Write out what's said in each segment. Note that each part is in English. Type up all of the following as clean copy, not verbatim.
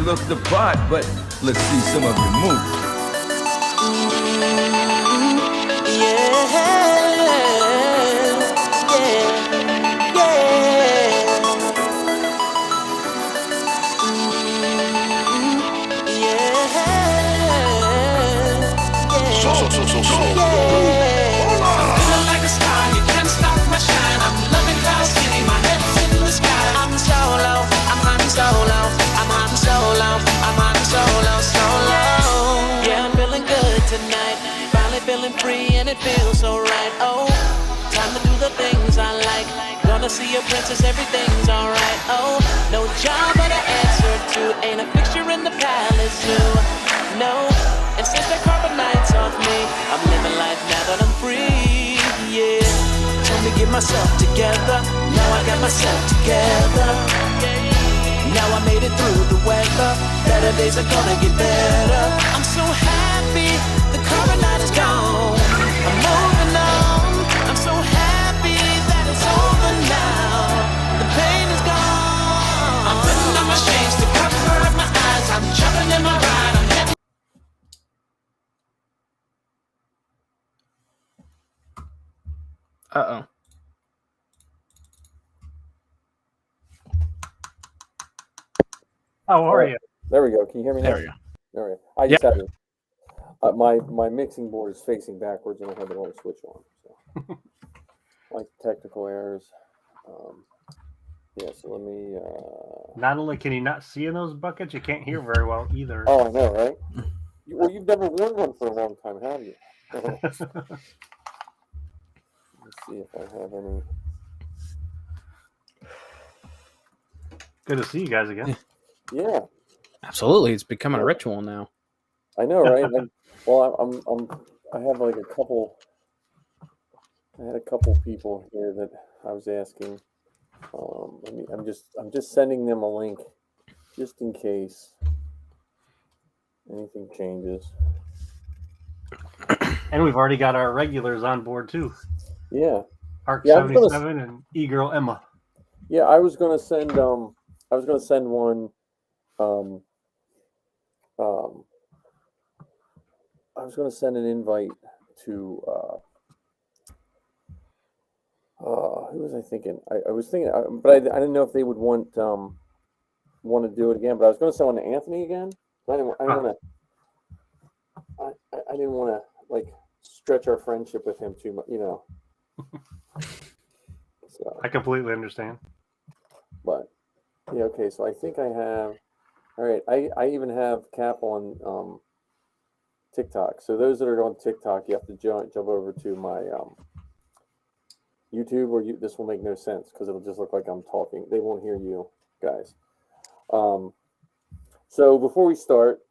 look the part, but let's see some of your moves. Feeling free and it feels so right. Oh, time to do the things I like. Gonna see a princess, everything's alright. Oh, no job but an answer to. Ain't a fixture in the palace zoo. No, and since the carbonite's off me, I'm living life now that I'm free. Yeah, time to get myself together. Now I got myself together. Now I made it through the weather. Better days are gonna get better. I'm so happy the carbonite is gone. I'm moving on. I'm so happy that it's over now. The pain is gone. I'm putting on my shades to cover up my eyes. I'm jumping in my ride. I'm heading. Uh-oh. How are you? There we go. Can you hear me now? There we go. There we go. I just had my mixing board is facing backwards and I had the wrong switch on. So. Like technical errors. Yeah, so let me... Not only can you not see in those buckets, you can't hear very well either. Oh, I know, right? Well, you've never worn one for a long time, have you? Let's see if I have any... Good to see you guys again. Yeah. Absolutely. It's becoming a ritual now. I know, right? I have like a couple... I had a couple people here that I was asking. I'm just sending them a link just in case anything changes. And we've already got our regulars on board too. Yeah. Arc 77 and E-Girl Emma. Yeah, I was gonna send one I was gonna send an invite to who was I thinking? I was thinking, but I didn't know if they would want to do it again. But I was going to send one to Anthony again. I didn't want to like stretch our friendship with him too much, you know. So I completely understand. But yeah, okay. So I think I have. All right, I even have Cap on TikTok. So those that are on TikTok, you have to jump over to my YouTube, or this will make no sense because it'll just look like I'm talking. They won't hear you guys. So before we start,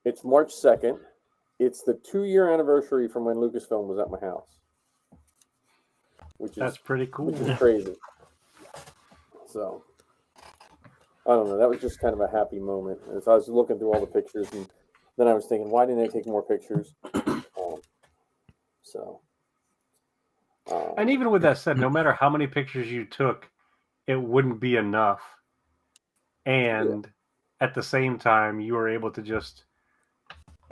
it's March 2nd. It's the 2-year anniversary from when Lucasfilm was at my house. That's pretty cool. Which is crazy. So, I don't know. That was just kind of a happy moment. As I was looking through all the pictures, and then I was thinking, why didn't I take more pictures? And even with that said, no matter how many pictures you took, it wouldn't be enough. And at the same time, you were able to just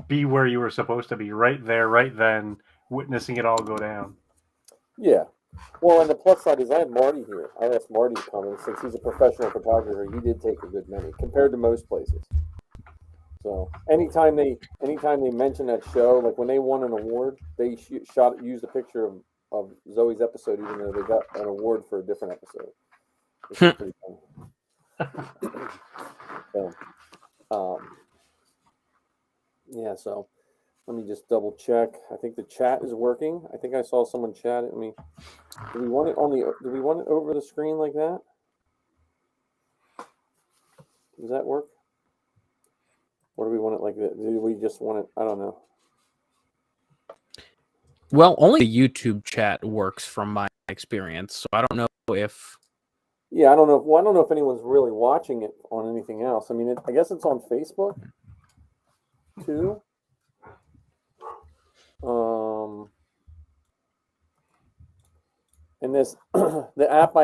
be where you were supposed to be, right there, right then, witnessing it all go down. Yeah. Well, and the plus side is I had Marty here. I asked Marty to come, and since he's a professional photographer, he did take a good many compared to most places. So anytime they mention that show, like when they won an award, they used a picture of Zoe's episode, even though they got an award for a different episode. Which is pretty funny. So, yeah. So let me just double check. I think the chat is working. I think I saw someone chat at me. Do we want it over the screen like that? Does that work? Or do we want it like that? Do we just want it? I don't know. Well, only the YouTube chat works from my experience, so I don't know if... Yeah, I don't know. Well, I don't know if anyone's really watching it on anything else. I mean, I guess it's on Facebook, too. And this the app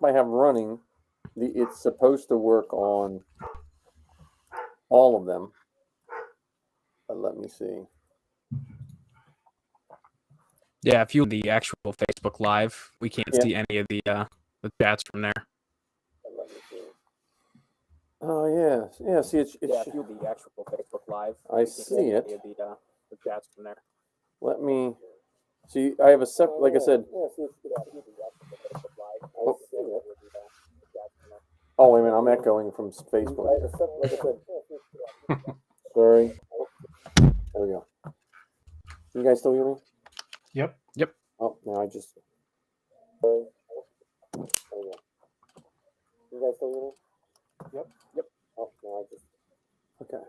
I have running, it's supposed to work on all of them. But let me see. Yeah, if you the actual Facebook Live, we can't see any of the chats from there. Let me see. Oh yeah. See, it's Yeah, if you the actual Facebook Live, I see it. Any of the chats from there. Let me see. I have a separate, like I said. Oh wait a minute, I'm echoing from Facebook. Like I said. Sorry. There we go. Can you guys still hear me? Yep. Oh, no, I just. Sorry. There we go. You guys still hear me? Yep. Oh, no, I just. Okay.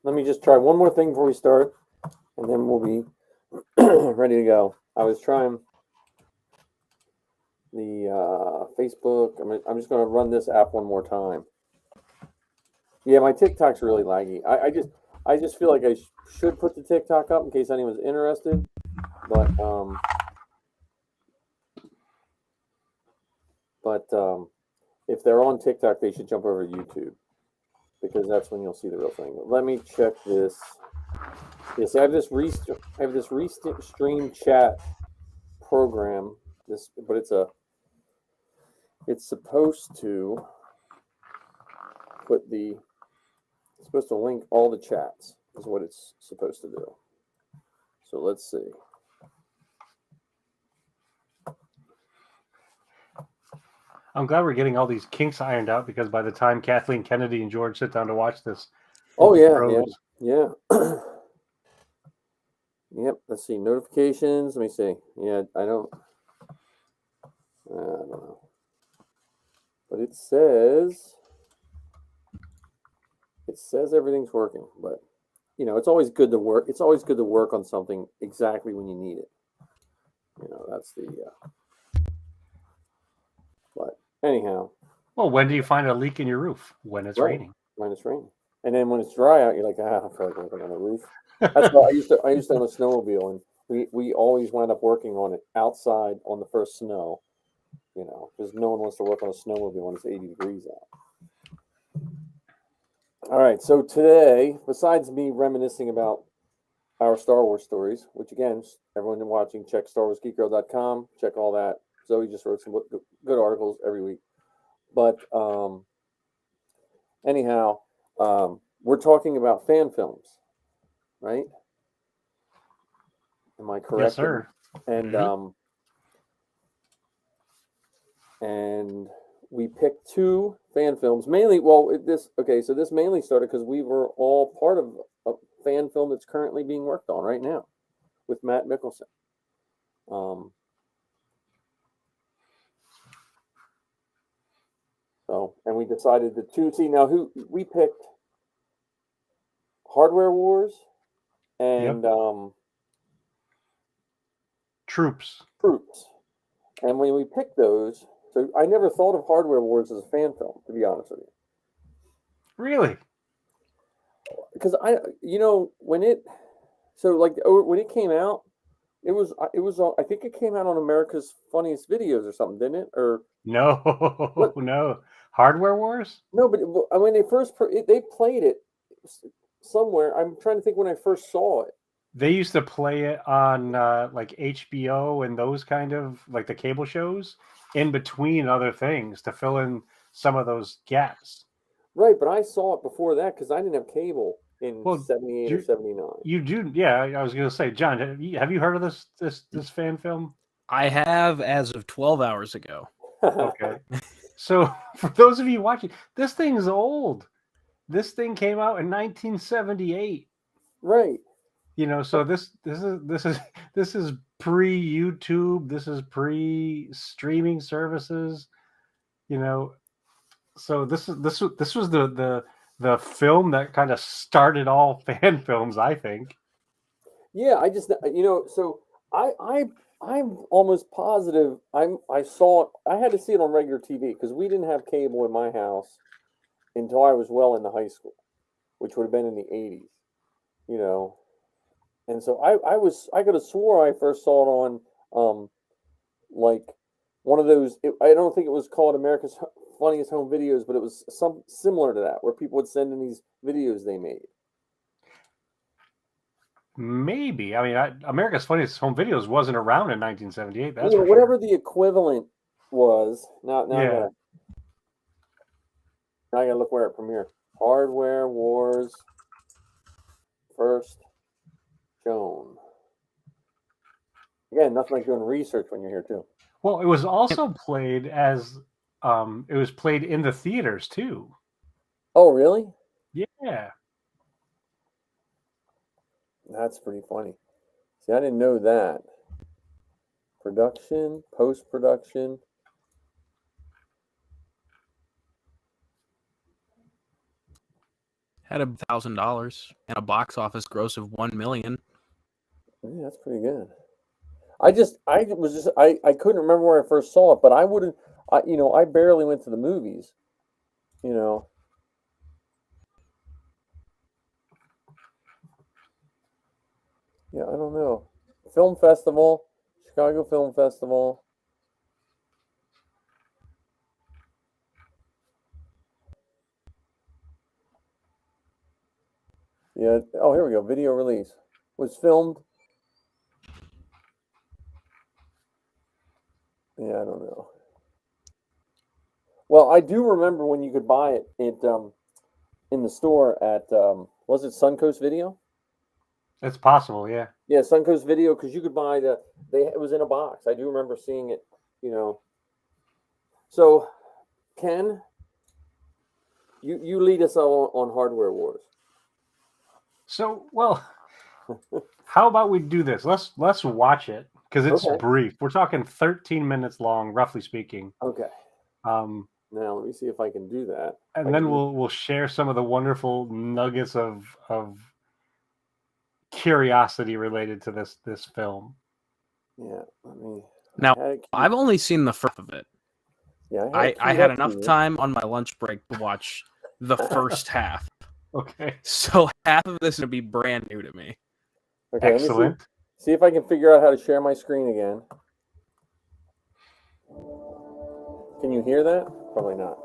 Let me just try one more thing before we start, and then we'll be ready to go. I was trying the Facebook. I'm just going to run this app one more time. Yeah, my TikTok's really laggy. I just feel like I should put the TikTok up in case anyone's interested, but if they're on TikTok, they should jump over to YouTube because that's when you'll see the real thing. Let me check this. Yes, I have this restream chat program. But it's supposed to it's supposed to link all the chats is what it's supposed to do. So let's see. I'm glad we're getting all these kinks ironed out because by the time Kathleen Kennedy and George sit down to watch this, oh yeah. Yep. Let's see notifications. Let me see. Yeah, I don't know, but it says everything's working. But it's always good to work. It's always good to work on something exactly when you need it. That's the. But anyhow. Well, when do you find a leak in your roof? When it's raining. When it's raining, and then when it's dry out, you're like, I feel like working on the roof. That's why I used to own a snowmobile, and we always wound up working on it outside on the first snow. Because no one wants to work on a snowmobile when it's 80 degrees out. All right, so today, besides me reminiscing about our Star Wars stories, which again, everyone watching, check StarWarsGeekGirl.com, check all that. Zoe just wrote some good articles every week. But anyhow, we're talking about fan films, right? Am I correct? Yes, sir. And and we picked two fan films mainly. So this mainly started because we were all part of a fan film that's currently being worked on right now with Matt Mickelson. And we decided the two. See, now who we picked? Hardware Wars and Troops. And when we picked those, so I never thought of Hardware Wars as a fan film, to be honest with you. Really? Because when it came out, it was I think it came out on America's Funniest Videos or something, didn't it? Or no, no. Hardware Wars? No, but when they first they played it somewhere. I'm trying to think when I first saw it. They used to play it on like HBO and those kind of like the cable shows in between other things to fill in some of those gaps. Right, but I saw it before that because I didn't have cable in 78 or 79. You do, yeah. I was going to say, John, have you heard of this fan film? I have as of 12 hours ago. Okay. So for those of you watching, this thing's old. This thing came out in 1978. Right. So this is pre-YouTube. This is pre-streaming services. So this was the film that kind of started all fan films, I think. Yeah, I just so I'm almost positive I saw it. I had to see it on regular TV because we didn't have cable in my house until I was well into high school, which would have been in the 80s. And so I could have swore I first saw it on like one of those. I don't think it was called America's Funniest Home Videos, but it was some similar to that, where people would send in these videos they made. Maybe. I mean, America's Funniest Home Videos wasn't around in 1978. That's for whatever sure. the equivalent was. Now Yeah. I gotta look where it premiered. Hardware Wars first shown. Again, nothing like doing research when you're here too. Well, it was also played as it was played in the theaters too. Oh, really? Yeah. That's pretty funny. See, I didn't know that. Production, post-production. Had $1,000 and a box office gross of $1 million. Yeah, that's pretty good. I couldn't remember where I first saw it, but I wouldn't. I barely went to the movies. You know. Yeah, I don't know. Film Festival, Chicago Film Festival. Yeah. Oh, here we go. Video release was filmed. Yeah, I don't know. Well, I do remember when you could buy it in the store at was it Suncoast Video? It's possible, yeah. Yeah, Suncoast Video, because you could buy it was in a box. I do remember seeing it, So, Ken, you lead us on Hardware Wars. So, well, how about we do this? Let's watch it because it's brief. We're talking 13 minutes long, roughly speaking. Okay. Now let me see if I can do that. And then we'll share some of the wonderful nuggets of curiosity related to this film. Yeah, Now, I've only seen the first of it. Yeah, I had enough time on my lunch break to watch the first half. Okay. So half of this is going to be brand new to me. Okay, excellent. See if I can figure out how to share my screen again. Can you hear that? Probably not.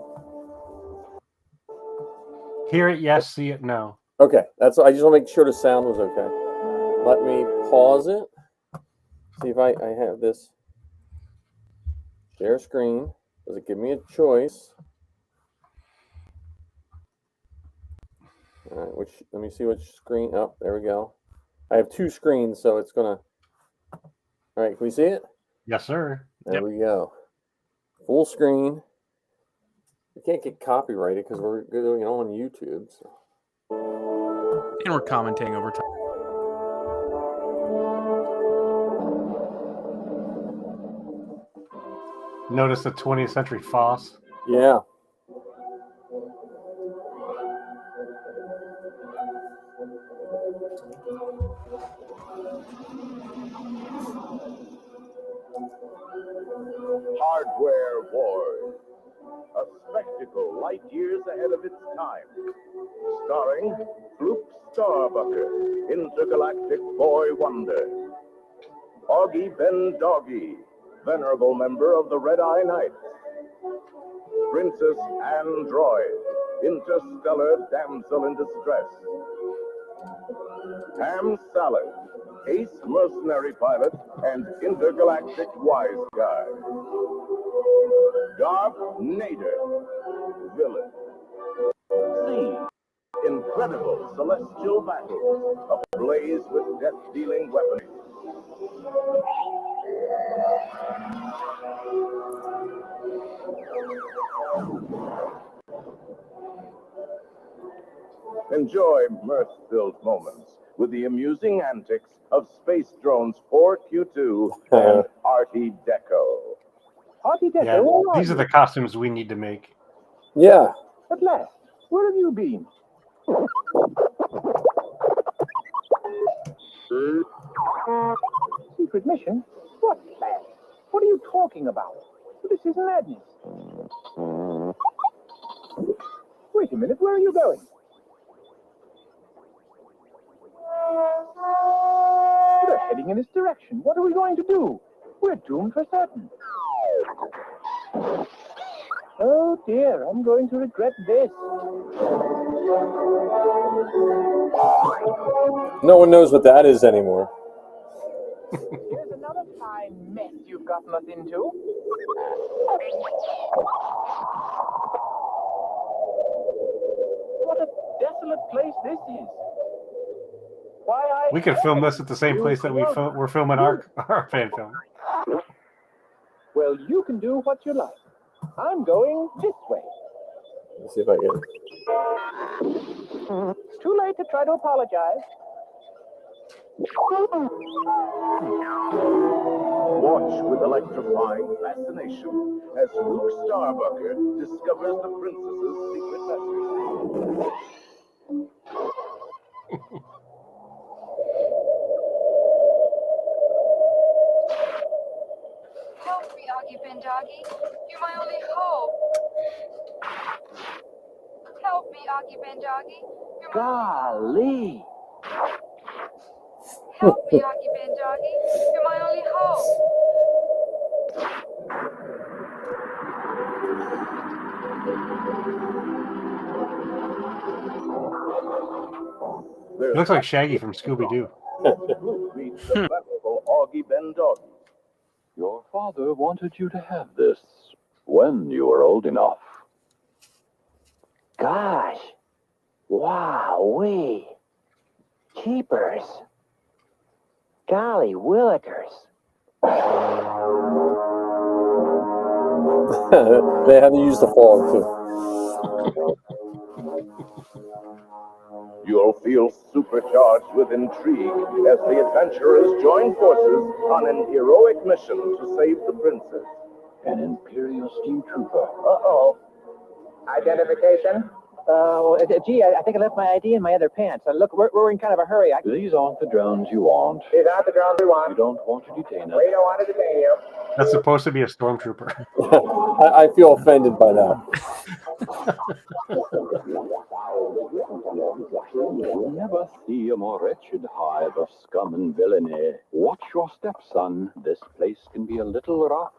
Hear it, yes. See it, no. Okay, I just want to make sure the sound was okay. Let me pause it. See if I have this. Share screen. Does it give me a choice? All right, let me see which screen. Oh, there we go. I have two screens, so it's gonna. All right, can we see it? Yes, sir. There we go. Full screen. We can't get copyrighted because we're doing it on YouTube. So. And we're commenting over time. Notice the 20th Century Foss. Yeah. Hardware Wars, a spectacle light years ahead of its time. Starring Fluke Starbucker, intergalactic boy wonder. Augie Ben Doggy, venerable member of the Red Eye Knights. Princess Android, interstellar damsel in distress. Ham Salad, ace mercenary pilot and intergalactic wise guy. Darth Nader, villain. See incredible celestial battles ablaze with death-dealing weaponry. Enjoy mirth-filled moments with the amusing antics of Space Drones 4Q2 and Artie Deco. Artie Deco, Yeah, where are these are you? the costumes we need to make. Yeah. At last, where have you been? Secret mission? What plan? What are you talking about? This is madness. Wait a minute, where are you going? We're heading in this direction. What are we going to do? We're doomed for certain. Oh dear, I'm going to regret this. No one knows what that is anymore. Here's another fine mess you've gotten us into. What a desolate place this is. Why, We could film this at the same place that we're filming our fan film. Well, you can do what you like. I'm going this way. Let's see if I get it. It's too late to try to apologize. Watch with electrifying fascination as Luke Starbucker discovers the princess's secret message. Help me, Augie Ben Doggy. You're my only hope. Help me, Augie Ben Doggy. You're my Golly. Help me, Augie Ben Doggy. You're my only hope. It looks like Shaggy from Scooby-Doo. Luke meets the venerable Augie Ben Doggy. Your father wanted you to have this when you were old enough. Gosh. Wow-wee. Keepers. Golly willikers. They had to use the fog too. You'll feel supercharged with intrigue as the adventurers join forces on an heroic mission to save the princess. An Imperial steam trooper. Uh-oh. Identification? Gee, I think I left my ID in my other pants. Look, we're in kind of a hurry. These aren't the drones you want. These aren't the drones we want. We don't want to detain us. We don't want to detain you. That's supposed to be a stormtrooper. I feel offended by that. You'll never see a more wretched hive of scum and villainy. Watch your step, son. This place can be a little rough.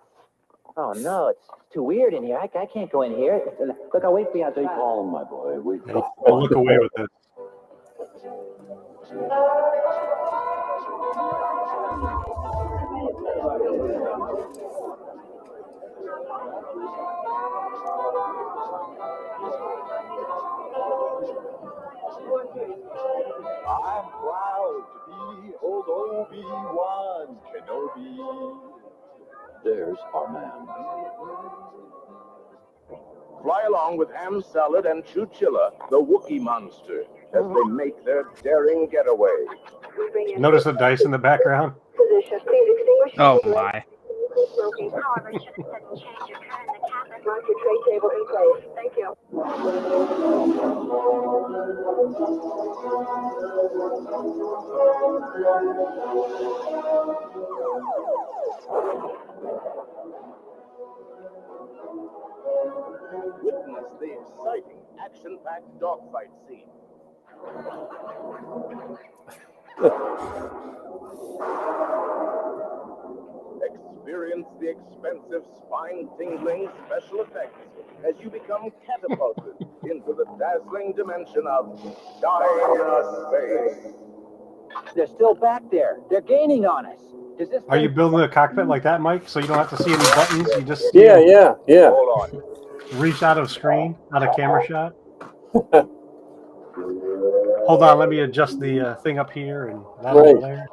Oh, no, it's too weird in here. I can't go in here. Look, I'll wait for you outside. Stay calm, my boy. I'll look away with this. I'm proud to be old Obi-Wan Kenobi. There's our man. Fly along with Ham Salad and Chewchilla, the Wookiee monster, as they make their daring getaway. Notice the dice in the background? Oh my. However, should have said change your turn in the cabinet. Mark your tray table in place. Thank you. Witness the exciting, action-packed dogfight scene. Experience the expensive, spine-tingling special effects as you become catapulted into the dazzling dimension of Space. They're still back there. They're gaining on us. Does this Are you building a cockpit like that, Mike? So you don't have to see any buttons? You just Yeah. Hold on. reach out of screen, out of camera shot? Hold on, let me adjust the thing up here and that Right. over there.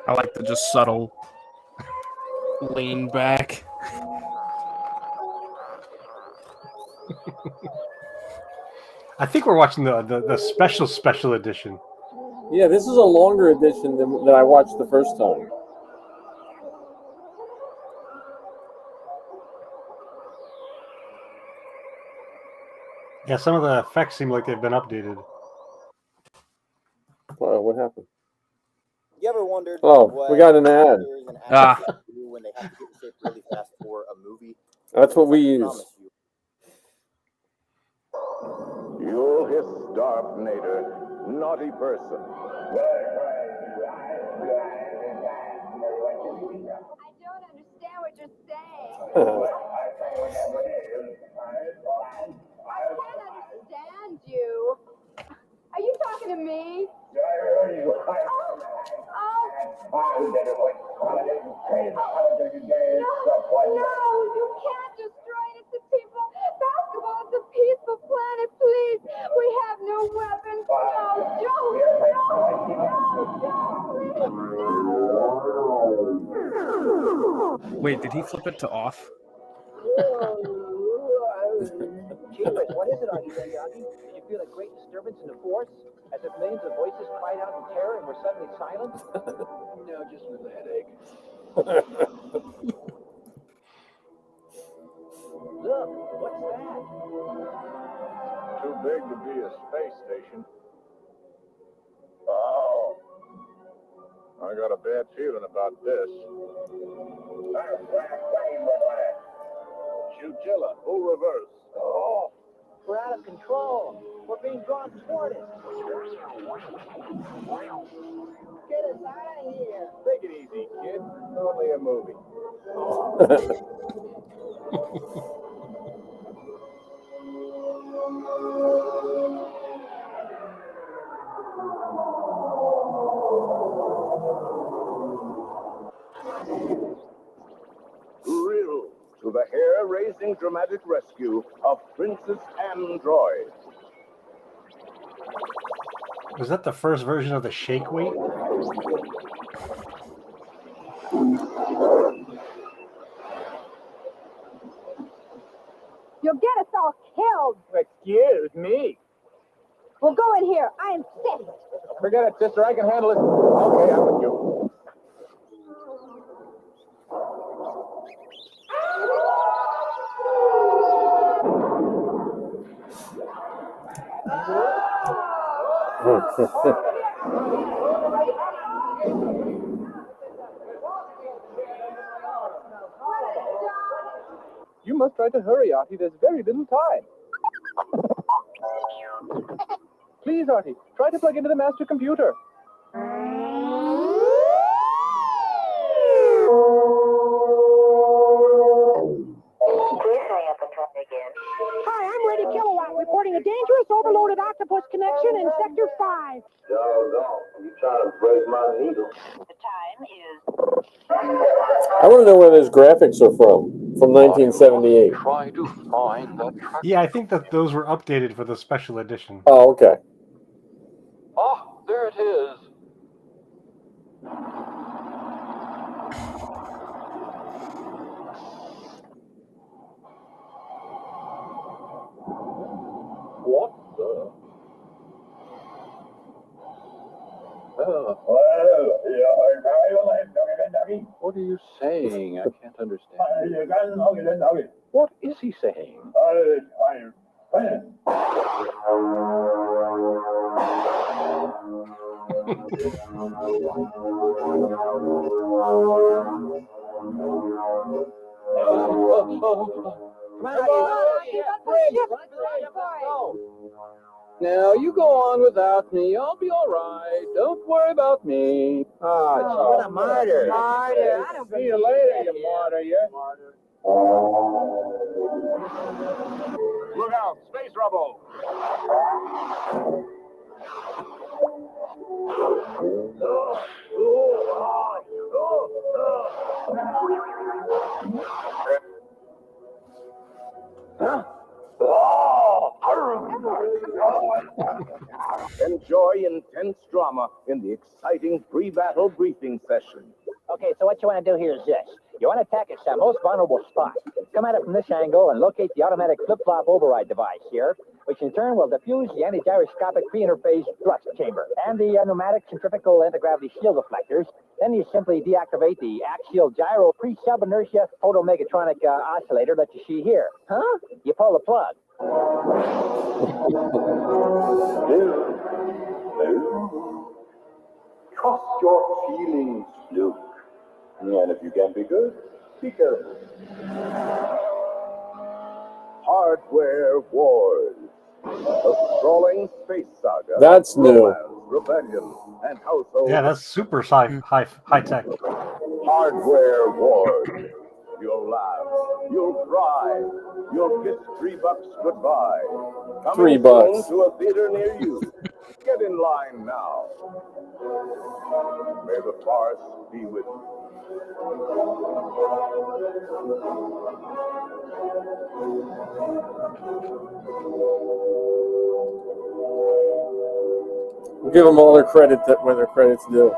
I like the just subtle lean back. I think we're watching the special edition. Yeah, this is a longer edition than I watched the first time. Yeah, some of the effects seem like they've been updated. What happened? You ever wondered? Oh, what we got an ad. actors and Ah. actresses do when they have to get in shape really fast for a movie? That's what we I use. promise you. You'll hiss Darth Vader. naughty person. I don't understand what you're saying. I can't understand you. Are you talking to me? No, you can't destroy innocent people. Basketball is a peaceful planet, please. We have no weapons. No, don't. Wait, did he flip it to off? Jeepers, what is it on you, Yogi? Did you feel a great disturbance in the force? As if millions of voices cried out in terror and were suddenly silent? No, just with a headache. Look, what's that? Too big to be a space station. Oh. I got a bad feeling about this. Chutilla, full reverse. Oh, we're out of control. We're being drawn toward it. Get us out of here. Take it easy, kid. Only a movie. Thrill to the hair-raising dramatic rescue of Princess Android. Was that the first version of the shake weight? You'll get us all killed. Excuse me. We'll go in here. I insist. Forget it, sister. I can handle it. Okay, I'm with you. You must try to hurry, Artie. There's very little time. Please, Artie, try to plug into the master computer. Hi, I'm Ready Kilowatt, reporting a dangerous overloaded octopus connection in Sector 5. You trying to break my needle. The time is... I want to know where those graphics are from 1978. Try to find that track. Yeah, I think that those were updated for the special edition. Oh, okay. Ah, there it is. What the? What are you saying? I can't understand. What is he saying? Now, you go on without me. I'll be all right. Don't worry about me. Oh, what a martyr. Martyr. I don't See you later, you martyr, you. Look out, space rubble. Enjoy intense drama in the exciting pre-battle briefing session. Okay, so what you want to do here is this. You want to attack its most vulnerable spot. Come at it from this angle and locate the automatic flip-flop override device here, which in turn will defuse the anti-gyroscopic pre-interphase thrust chamber and the pneumatic centrifugal anti-gravity shield deflectors. Then you simply deactivate the axial gyro pre-sub-inertia photomegatronic oscillator that you see here. Huh? You pull the plug. Trust your feelings, Luke. And if you can be good, be careful. Hardware Wars. A sprawling space saga. That's new. Romance, rebellion, and household. Yeah, that's super high tech. Hardware wars. You'll laugh. You'll cry. You'll kiss $3 goodbye. Coming $3. soon to a theater near you. Get in line now. May the farce be with you. We'll give them all their credit when their credit's due.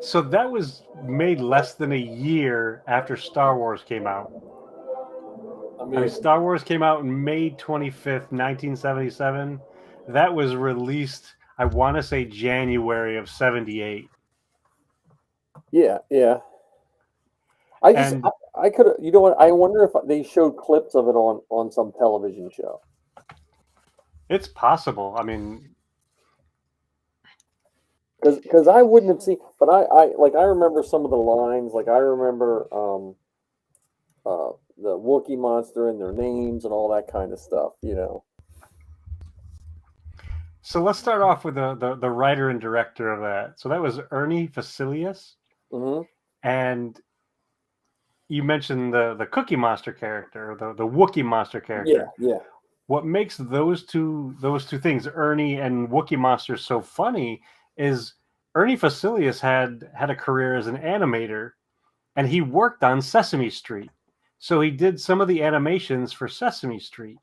So that was made less than a year after Star Wars came out. I mean, Star Wars came out on May 25th, 1977. That was released, I want to say, January of 78. Yeah. I could, you know what? I wonder if they showed clips of it on some television show. It's possible. I mean, because I wouldn't have seen, but I remember some of the lines. Like I remember the Wookiee monster and their names and all that kind of stuff. You know. So let's start off with the writer and director of that. So that was Ernie Facilius. Mm-hmm. And you mentioned the Cookie Monster character, the Wookiee Monster character. Yeah. What makes those two things, Ernie and Wookiee Monster, so funny is Ernie Facilius had a career as an animator, and he worked on Sesame Street. So he did some of the animations for Sesame Street.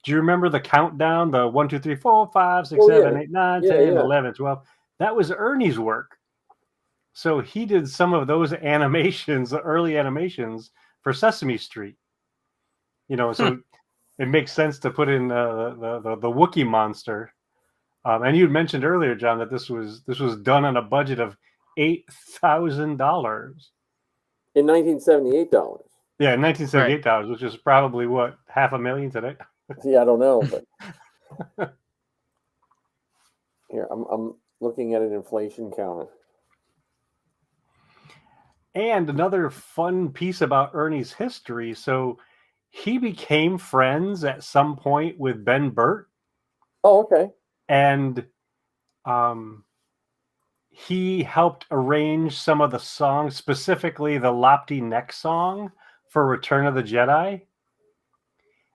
Do you remember the countdown, the 1, 2, 3, 4, 5, 6, 7, 8, 9, 10, 11, 12? That was Ernie's work. So he did some of those animations, the early animations for Sesame Street. You know, so it makes sense to put in the Wookiee monster. And you had mentioned earlier, John, that this was done on a budget of $8,000 in $1978. Yeah, $1978, which is probably what, $500,000 today. See, I don't know, but here I'm looking at an inflation counter. And another fun piece about Ernie's history. So he became friends at some point with Ben Burt. Oh, okay. And he helped arrange some of the songs, specifically the Lopty Neck song for Return of the Jedi.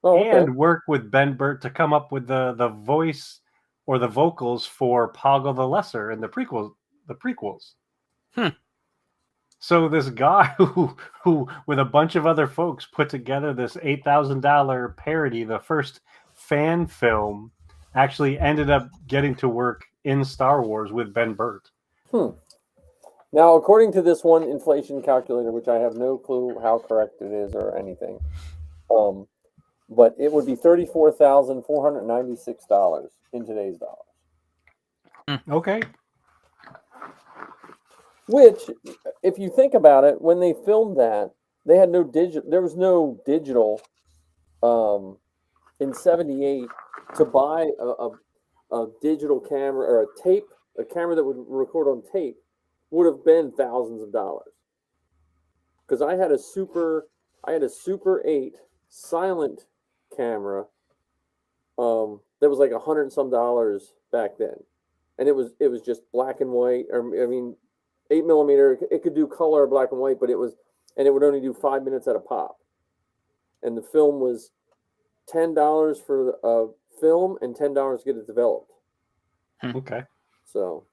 Oh, okay. And worked with Ben Burt to come up with the voice or the vocals for Poggle the Lesser in the prequels. So this guy who with a bunch of other folks put together this $8,000 parody, the first fan film, actually ended up getting to work in Star Wars with Ben Burt. Now, according to this one inflation calculator, which I have no clue how correct it is or anything, but it would be $34,496 in today's dollars. Okay. Which, if you think about it, when they filmed that, they had no digital. There was no digital in '78 to buy a digital camera or a camera that would record on tape would have been thousands of dollars. Because I had a Super 8 silent camera that was like $100 and some back then, and it was just black and white. Or I mean, 8mm. It could do color, black and white, but it would only do 5 minutes at a pop. And the film was $10 for a film and $10 to get it developed. Okay. So,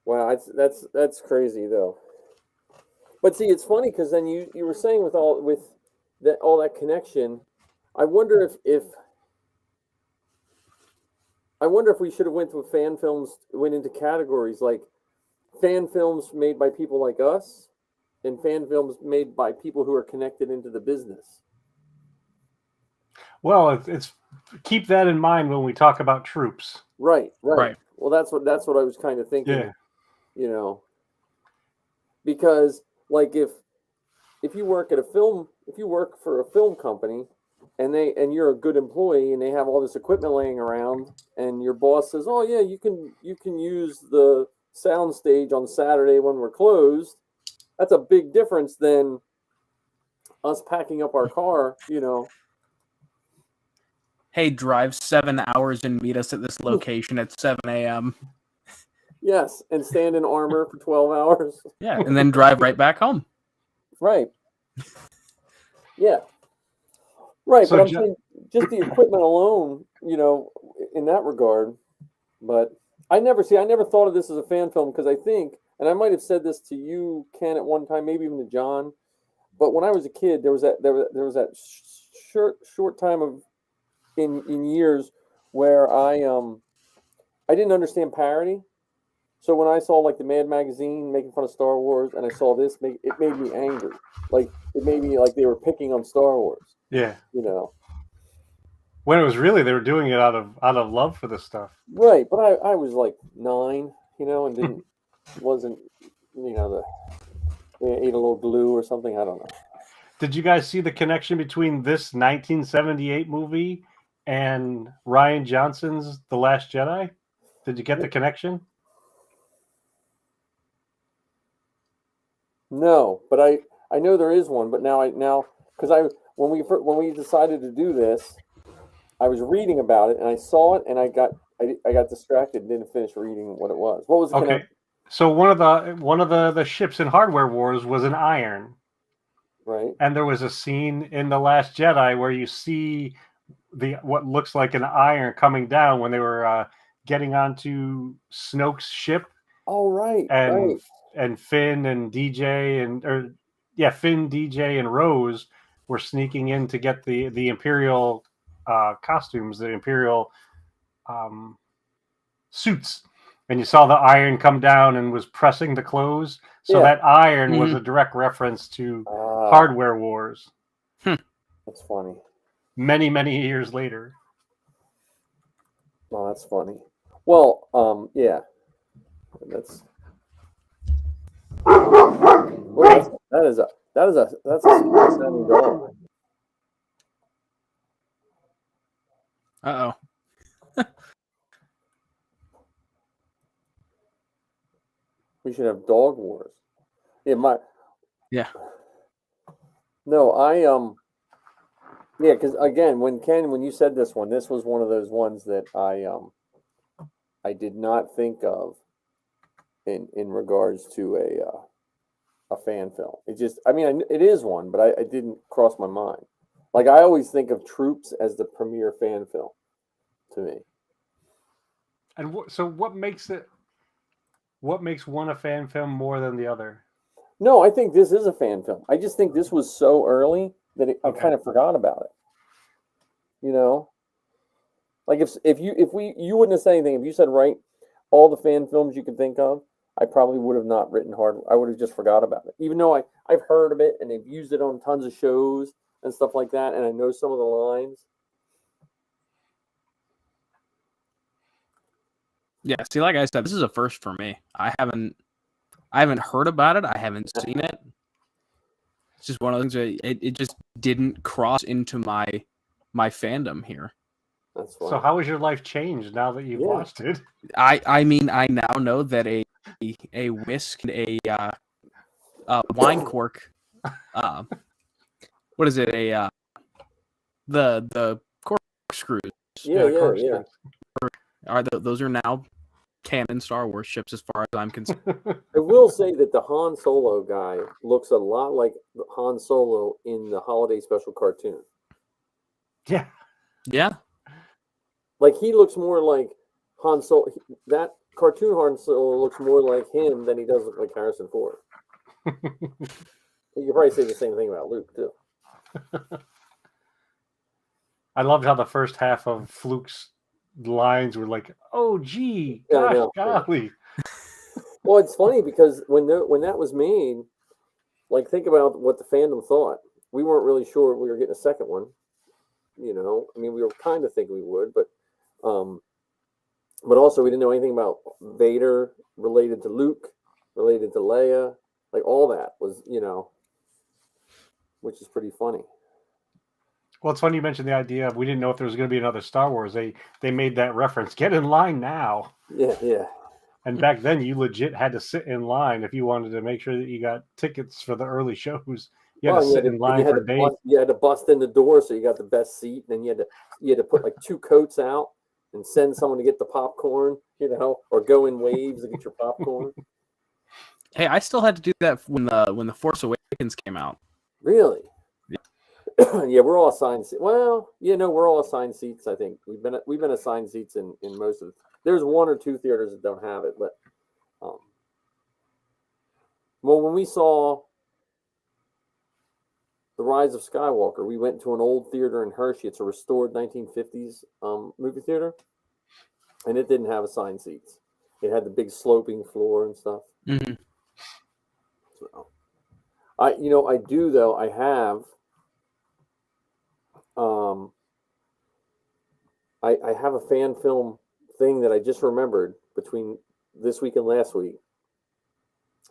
wow, that's crazy though. But see, it's funny because then you were saying with all that connection, I wonder if we should have went into categories like fan films made by people like us and fan films made by people who are connected into the business. Well, it's keep that in mind when we talk about troops. Right. Well, that's what I was kind of thinking. Yeah. You know, because like if you work for a film company and you're a good employee, and they have all this equipment laying around, and your boss says, "Oh yeah, you can use the sound stage on Saturday when we're closed." That's a big difference than us packing up our car, Hey, drive 7 hours and meet us at this location at 7 a.m. Yes, and stand in armor for 12 hours. Yeah, and then drive right back home. Right. Yeah. Right, So but I'm saying just the equipment alone, in that regard. But I never thought of this as a fan film because I think, and I might have said this to you, Ken, at one time, maybe even to John. But when I was a kid, there was that short time of in years where I didn't understand parody. So when I saw like the Mad magazine making fun of Star Wars, and I saw this, it made me angry. Like it made me like they were picking on Star Wars. Yeah. When it was really they were doing it out of love for this stuff. Right, but I was like 9, and wasn't they ate a little glue or something. I don't know. Did you guys see the connection between this 1978 movie and Rian Johnson's The Last Jedi? Did you get the connection? No, but I know there is one. But now because when we decided to do this, I was reading about it and I saw it and I got distracted and didn't finish reading what it was. What was the connection? So one of the ships in Hardware Wars was an iron. Right. And there was a scene in The Last Jedi where you see what looks like an iron coming down when they were getting onto Snoke's ship. Oh, right. And Finn and DJ Finn, DJ, and Rose were sneaking in to get the Imperial costumes, the Imperial suits. And you saw the iron come down and was pressing the clothes. So that iron was a direct reference to Hardware Wars. That's funny. Many, many years later. Oh, that's funny. Well, yeah. That's a sounding dog. Uh-oh. We should have dog wars. Yeah. No, because again, when you said this was one of those ones that I did not think of in regards to a fan film. It just, it is one, but it didn't cross my mind. Like I always think of Troops as the premier fan film to me. And so what makes one a fan film more than the other? No, I think this is a fan film. I just think this was so early that I kind of forgot about it. Like if you wouldn't have said anything, if you said write all the fan films you could think of, I probably would have not written hard. I would have just forgot about it, even though I've heard of it and they've used it on tons of shows and stuff like that, and I know some of the lines. Yeah, see, like I said, this is a first for me. I haven't heard about it. I haven't seen it. It's just one of those things that it just didn't cross into my fandom here. That's right. So how has your life changed now that you've watched it? I mean, I now know that a whisk and a wine cork, what is it? The corkscrews. Yeah. Those are now canon Star Wars ships as far as I'm concerned. I will say that the Han Solo guy looks a lot like Han Solo in the holiday special cartoon. Yeah. Yeah. Like he looks more like Han Solo. That cartoon Han Solo looks more like him than he does look like Harrison Ford. You could probably say the same thing about Luke too. I loved how the first half of Fluke's lines were like, "Oh, gee, gosh, golly." Well, it's funny because when that was made, like think about what the fandom thought. We weren't really sure we were getting a second one. We were kind of thinking we would, but also we didn't know anything about Vader related to Luke, related to Leia, like all that was, which is pretty funny. Well, it's funny you mentioned the idea of we didn't know if there was going to be another Star Wars. They made that reference. Get in line now. Yeah. And back then, you legit had to sit in line if you wanted to make sure that you got tickets for the early shows. You had to sit in line for days. You had to bust in the door so you got the best seat, and then you had to put like 2 coats out and send someone to get the popcorn, or go in waves to get your popcorn. Hey, I still had to do that when the Force Awakens came out. Really? Yeah, we're all assigned. Well, we're all assigned seats. I think we've been assigned seats in most of. There's 1 or 2 theaters that don't have it, but well, when we saw The Rise of Skywalker, we went to an old theater in Hershey. It's a restored 1950s movie theater, and it didn't have assigned seats. It had the big sloping floor and stuff. Mm-hmm. So, I do though. I have. I have a fan film thing that I just remembered between this week and last week.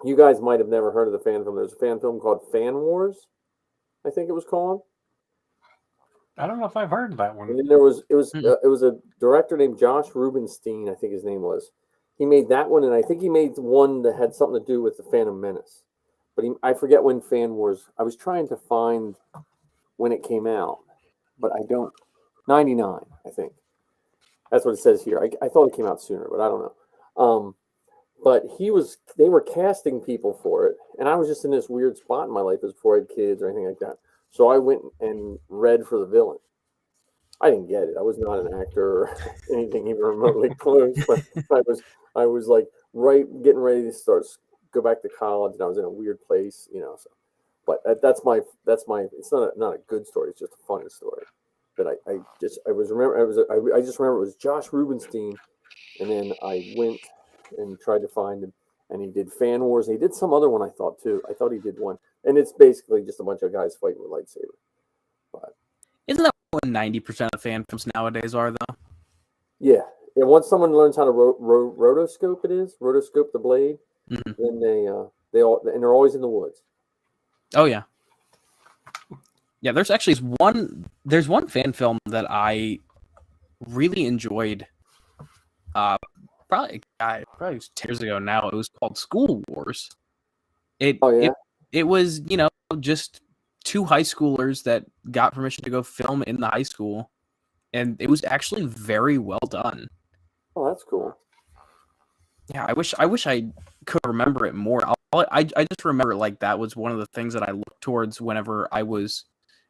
You guys might have never heard of the fan film. There's a fan film called Fan Wars, I think it was called. I don't know if I've heard of that one. And then it was a director named Josh Rubinstein, I think his name was. He made that one, and I think he made one that had something to do with the Phantom Menace. But I forget when Fan Wars. I was trying to find when it came out, but I don't. 99, I think. That's what it says here. I thought it came out sooner, but I don't know. But they were casting people for it, and I was just in this weird spot in my life as before I had kids or anything like that. So I went and read for the villain. I didn't get it. I was not an actor or anything even remotely close, but I was like getting ready to go back to college, and I was in a weird place, So, but that's my. It's not a good story. It's just a funny story. But I just remember it was Josh Rubinstein, and then I went and tried to find him, and he did Fan Wars. And he did some other one, I thought he did one, and it's basically just a bunch of guys fighting with lightsabers. But isn't that what 90% of fan films nowadays are, though? Yeah. Once someone learns how to rotoscope the blade, mm-hmm. then they're always in the woods. Oh yeah. Yeah, there's actually one fan film that I really enjoyed. Probably 2 years ago now. It was called School Wars. It was just 2 high schoolers that got permission to go film in the high school, and it was actually very well done. Oh, that's cool. Yeah, I wish I could remember it more. I just remember like that was one of the things that I looked towards whenever I was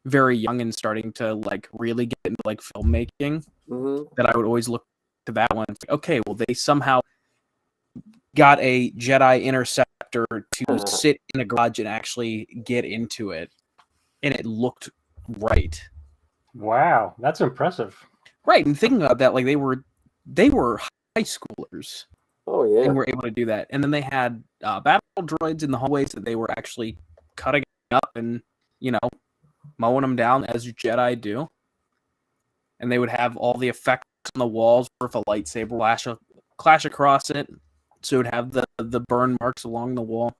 very young and starting to like really get into like filmmaking. Mm-hmm. That I would always look to that one. It's like, okay, well they somehow got a Jedi interceptor to sit in a garage and actually get into it, and it looked right. Wow, that's impressive. Right, and thinking about that, like they were high schoolers. Oh yeah, and were able to do that. And then they had battle droids in the hallways that they were actually cutting up and mowing them down as Jedi do. And they would have all the effects on the walls where if a lightsaber clash across it, so it would have the burn marks along the wall.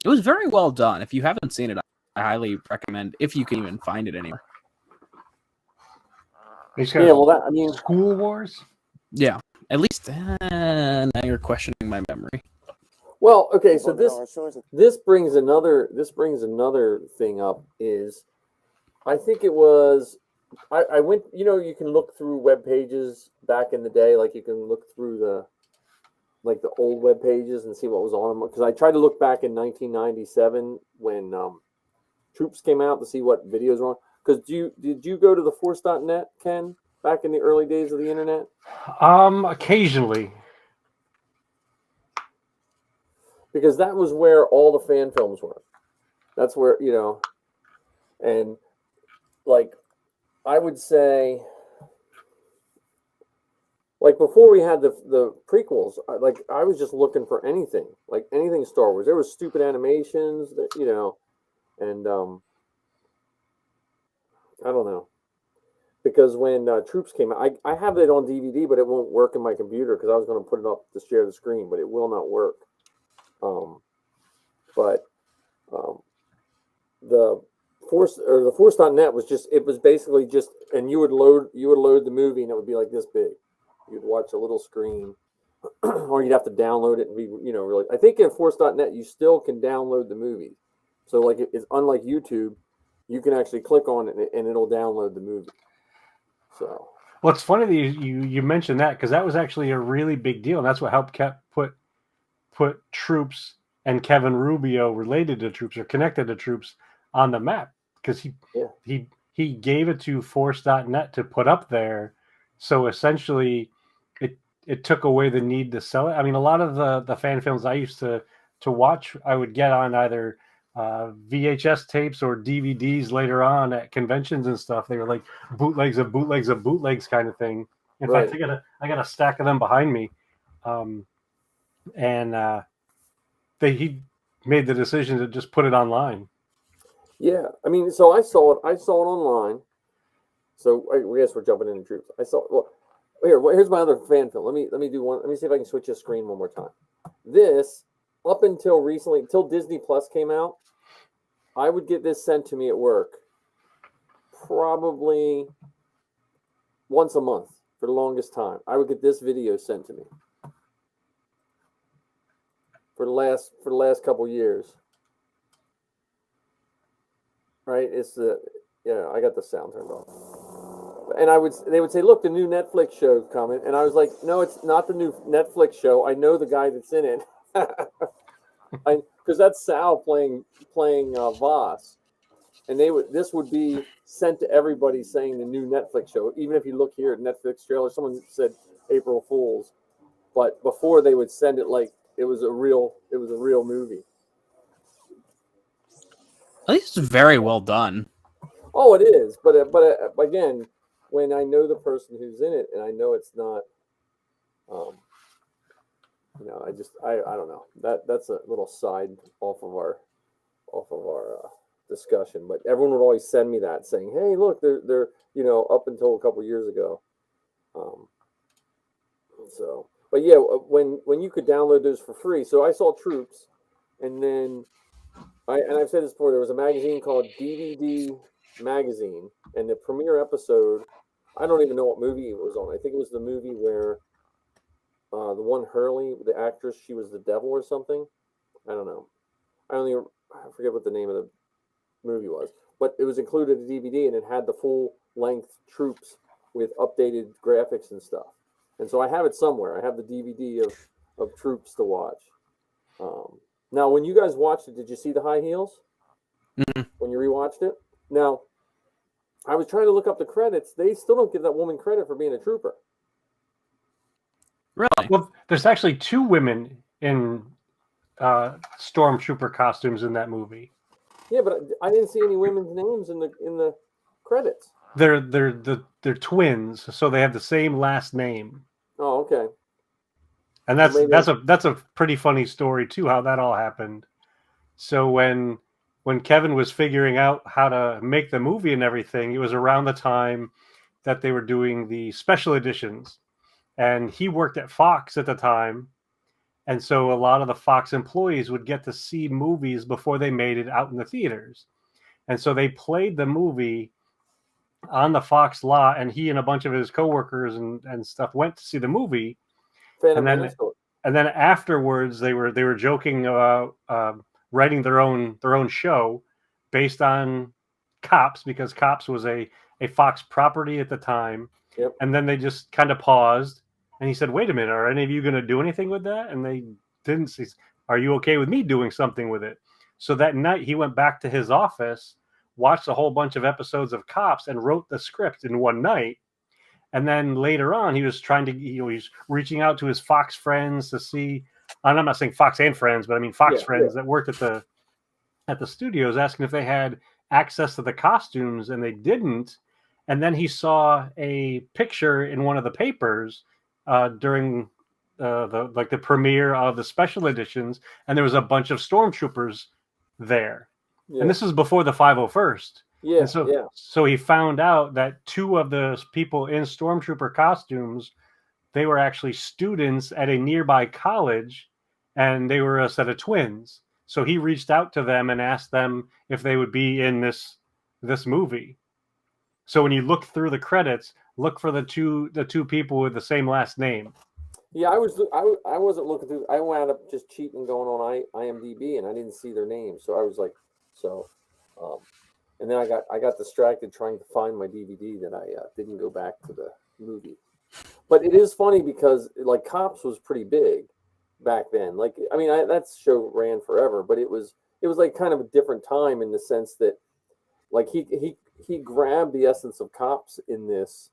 It was very well done. If you haven't seen it, I highly recommend, if you can even find it anywhere. School Wars? Yeah, at least now you're questioning my memory. Well, okay, so this brings another thing up is, I think it was, I went, you can look through web pages back in the day, like you can look through the old web pages and see what was on them. Because I tried to look back in 1997 when Troops came out to see what videos were on. Because did you go to the Force.net, Ken, back in the early days of the internet? Occasionally. Because that was where all the fan films were. That's where, and like, I would say, like before we had the prequels, I was just looking for anything Star Wars. There was stupid animations that, and I don't know. Because when Troops came out, I have it on DVD, but it won't work in my computer because I was going to put it up to share the screen, but it will not work. The the Force.net was basically just, and you would load the movie and it would be like this big. You'd watch a little screen, or you'd have to download it and be, really. I think in Force.net you still can download the movie. So like it's unlike YouTube, you can actually click on it and it'll download the movie. So. Well, it's funny that you mentioned that, because that was actually a really big deal, and that's what helped put Troops and Kevin Rubio related to Troops or connected to Troops on the map, because he gave it to Force.net to put up there. So essentially it took away the need to sell it. I mean, a lot of the fan films I used to watch, I would get on either VHS tapes or DVDs later on at conventions and stuff. They were like bootlegs of bootlegs of bootlegs kind of thing. In fact, I got a stack of them behind me. He made the decision to just put it online. Yeah, I mean, so I saw it online. So I guess we're jumping into Troops. I saw here's my other fan film. Let me do one. Let me see if I can switch the screen one more time. This, up until recently, until Disney Plus came out, I would get this sent to me at work probably once a month for the longest time. I would get this video sent to me for the last couple years. Right? It's I got the sound turned off. And they would say, look, the new Netflix show's coming. And I was like, no, it's not the new Netflix show. I know the guy that's in it. Because that's Sal playing Voss. And this would be sent to everybody saying the new Netflix show. Even if you look here at Netflix trailer, someone said April Fools. But before they would send it like it was a real movie. At least it's very well done. Oh, it is. But again, when I know the person who's in it and I know it's not, I don't know. That's a little side off of our discussion. But everyone would always send me that saying, "Hey, look, they're up until a couple years ago." But yeah, when you could download those for free. So I saw Troops, and then I've said this before. There was a magazine called DVD Magazine, and the premiere episode, I don't even know what movie it was on. I think it was the movie where the one Hurley, the actress, she was the devil or something. I don't know. I forget what the name of the movie was, but it was included in the DVD, and it had the full length Troops with updated graphics and stuff. And so I have it somewhere. I have the DVD of Troops to watch. Now, when you guys watched it, did you see the high heels? Mm-hmm. When you rewatched it? Now, I was trying to look up the credits. They still don't give that woman credit for being a trooper. Really? Well, there's actually two women in stormtrooper costumes in that movie. Yeah, but I didn't see any women's names in the credits. They're twins, so they have the same last name. Oh, okay. And that's a pretty funny story too, how that all happened. So when Kevin was figuring out how to make the movie and everything, it was around the time that they were doing the special editions. And he worked at Fox at the time. And so a lot of the Fox employees would get to see movies before they made it out in the theaters. And so they played the movie on the Fox lot, and he and a bunch of his coworkers and stuff went to see the movie. And then afterwards they were joking about writing their own show based on Cops, because Cops was a Fox property at the time. Yep. And then they just kind of paused, and he said, "Wait a minute, are any of you going to do anything with that?" And they didn't. Say, "Are you okay with me doing something with it?" So that night he went back to his office, watched a whole bunch of episodes of Cops, and wrote the script in one night. And then later on, he was trying to, he's reaching out to his Fox friends to see, and I'm not saying Fox and friends, but I mean Fox friends that worked at the studios, asking if they had access to the costumes, and they didn't. And then he saw a picture in one of the papers during the premiere of the special editions, and there was a bunch of stormtroopers there. Yeah. And this was before the 501st. Yeah. And so he found out that two of the people in stormtrooper costumes, they were actually students at a nearby college, and they were a set of twins. So he reached out to them and asked them if they would be in this this movie. So when you look through the credits, look for the two people with the same last name. Yeah, I wasn't looking through. I wound up just cheating, going on IMDb, and I didn't see their names. So I was like, and then I got distracted trying to find my DVD that I didn't go back to the movie. But it is funny because like Cops was pretty big back then. Like I mean, that show ran forever, but it was like kind of a different time in the sense that like he grabbed the essence of Cops in this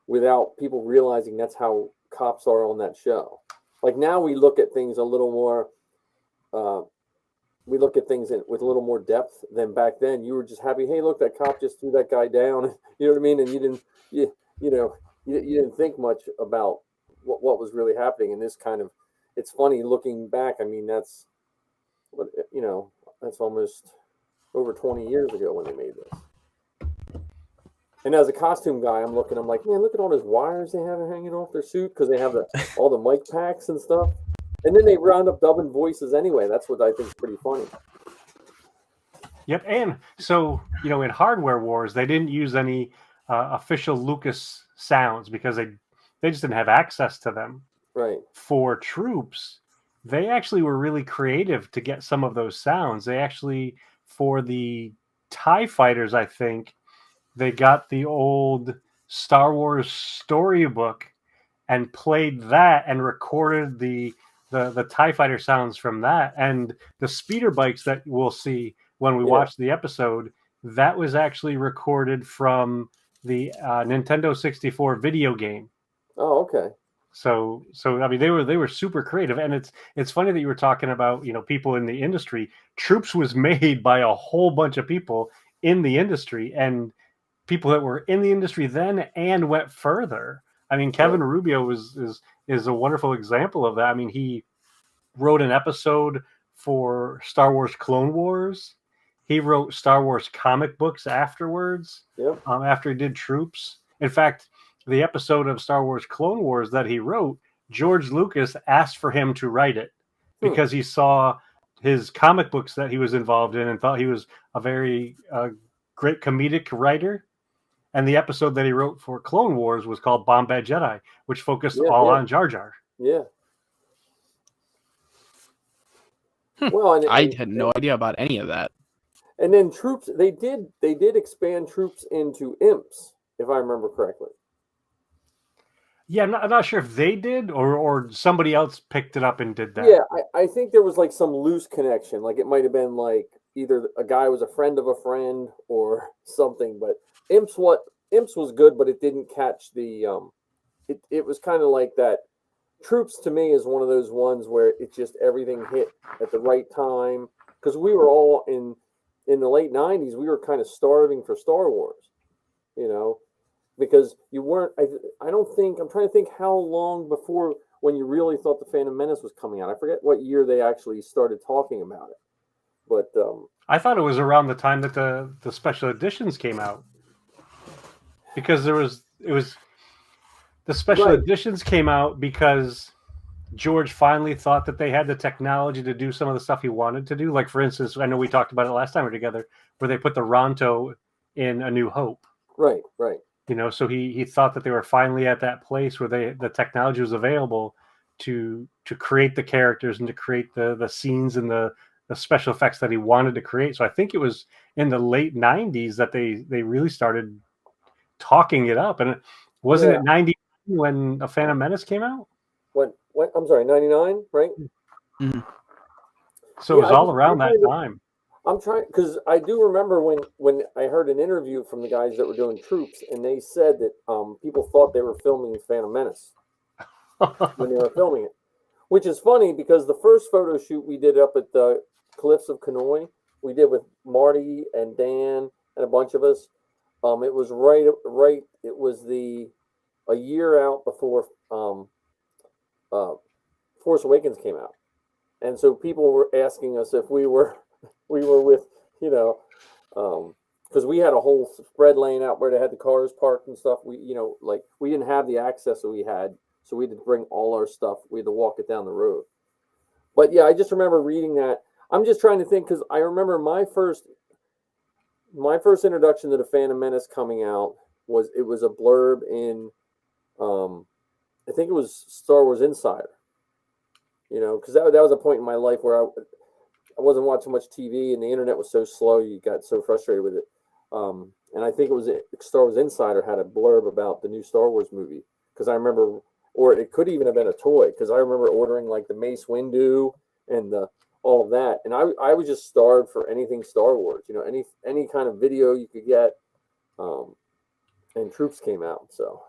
without people realizing that's how Cops are on that show. Like now we look at things a little more. We look at things with a little more depth than back then. You were just happy, hey, look, that cop just threw that guy down. You know what I mean? And you didn't think much about what was really happening. And this kind of, it's funny looking back. I mean, that's almost over 20 years ago when they made this. And as a costume guy, I'm like, man, look at all those wires they have hanging off their suit because they have all the mic packs and stuff. And then they round up dubbing voices anyway. That's what I think is pretty funny. Yep, and so in Hardware Wars, they didn't use any official Lucas sounds because they just didn't have access to them. Right. For Troops, they actually were really creative to get some of those sounds. They actually, for the TIE fighters, I think, they got the old Star Wars storybook and played that and recorded the TIE fighter sounds from that. And the speeder bikes that we'll see when we watch the episode, that was actually recorded from the Nintendo 64 video game. Oh, okay. So I mean, they were super creative, and it's funny that you were talking about people in the industry. Troops was made by a whole bunch of people in the industry, and people that were in the industry then and went further. I mean, Kevin Rubio is a wonderful example of that. I mean, he wrote an episode for Star Wars Clone Wars. He wrote Star Wars comic books afterwards. Yep. After he did Troops. In fact, the episode of Star Wars Clone Wars that he wrote, George Lucas asked for him to write it because he saw his comic books that he was involved in and thought he was a very great comedic writer. And the episode that he wrote for Clone Wars was called Bombay Jedi, which focused all on Jar Jar. Yeah. Well, I had no idea about any of that. And then Troops, they did expand Troops into imps, if I remember correctly. Yeah, I'm not sure if they did or somebody else picked it up and did that. Yeah, I think there was like some loose connection. Like it might have been like either a guy was a friend of a friend or something. But imps was good, but it didn't catch the it was kind of like that. Troops to me is one of those ones where it just everything hit at the right time because we were all in the late 90s. We were kind of starving for Star Wars, because you weren't. I don't think I'm trying to think how long before when you really thought the Phantom Menace was coming out. I forget what year they actually started talking about it, but I thought it was around the time that the special editions came out because the special editions came out because George finally thought that they had the technology to do some of the stuff he wanted to do. Like, for instance, I know we talked about it last time we were together, where they put the Ronto in A New Hope. Right. So he thought that they were finally at that place where the technology was available to create the characters and to create the scenes and the special effects that he wanted to create. So I think it was in the late 90s that they really started talking it up. And wasn't it 90 when A Phantom Menace came out? What? I'm sorry, 99, right? Mm-hmm. So it was all around that time. I'm trying because I do remember when I heard an interview from the guys that were doing Troops, and they said that people thought they were filming Phantom Menace when they were filming it, which is funny because the first photo shoot we did up at the Cliffs of Kenoi, we did with Marty and Dan and a bunch of us. It was right. It was a year out before Force Awakens came out, and so people were asking us if we were with because we had a whole spread lane out where they had the cars parked and stuff. We we didn't have the access that we had, so we had to bring all our stuff. We had to walk it down the road. But yeah, I just remember reading that. I'm just trying to think because I remember my first my first introduction to the Phantom Menace coming out was a blurb in, I think it was Star Wars Insider. You know, because that was a point in my life where I wasn't watching much TV and the internet was so slow. You got so frustrated with it. And I think it was Star Wars Insider had a blurb about the new Star Wars movie, because I remember, or it could even have been a toy, because I remember ordering like the Mace Windu and all of that, and I was just starved for anything Star Wars, you know, any kind of video you could get. And Troops came out, so,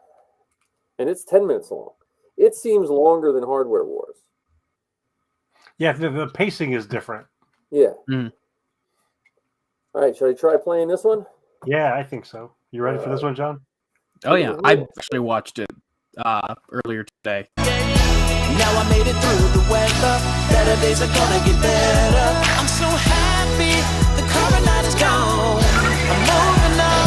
and it's 10 minutes long. It seems longer than Hardware Wars. Yeah, the pacing is different. Yeah. All right, should I try playing this one? Yeah, I think so. You ready for this one, John? Oh yeah, I actually watched it earlier today. Now I made it through the weather. Better days are gonna get better. I'm so happy the car night is gone. I'm moving on.